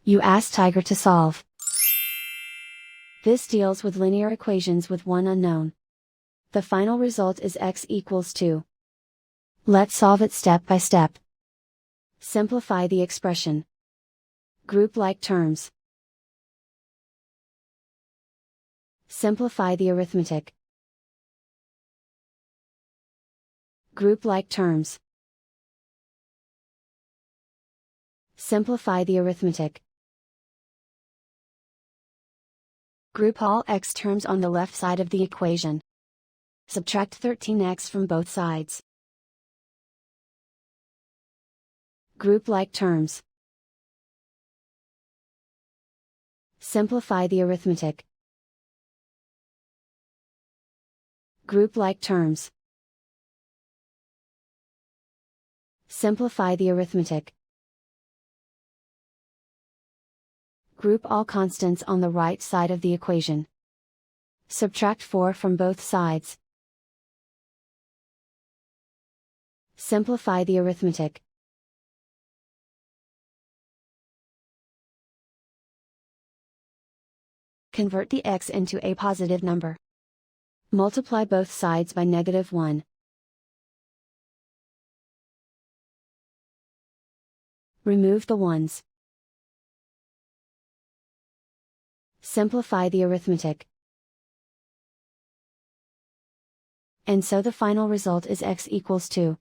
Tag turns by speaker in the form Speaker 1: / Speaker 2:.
Speaker 1: You ask Tiger to solve. This deals with linear equations with one unknown. The final result is x equals 2. Let's solve it step by step. Simplify the expression. Group like terms. Simplify the arithmetic. Group like terms. Simplify the arithmetic. Group all x terms on the left side of the equation. Subtract 13x from both sides. Group like terms. Simplify the arithmetic. Group like terms. Simplify the arithmetic. Group all constants on the right side of the equation. Subtract 4 from both sides. Simplify the arithmetic. Convert the x into a positive number. Multiply both sides by -1. Remove the ones. Simplify the arithmetic. And so the final result is x equals 2.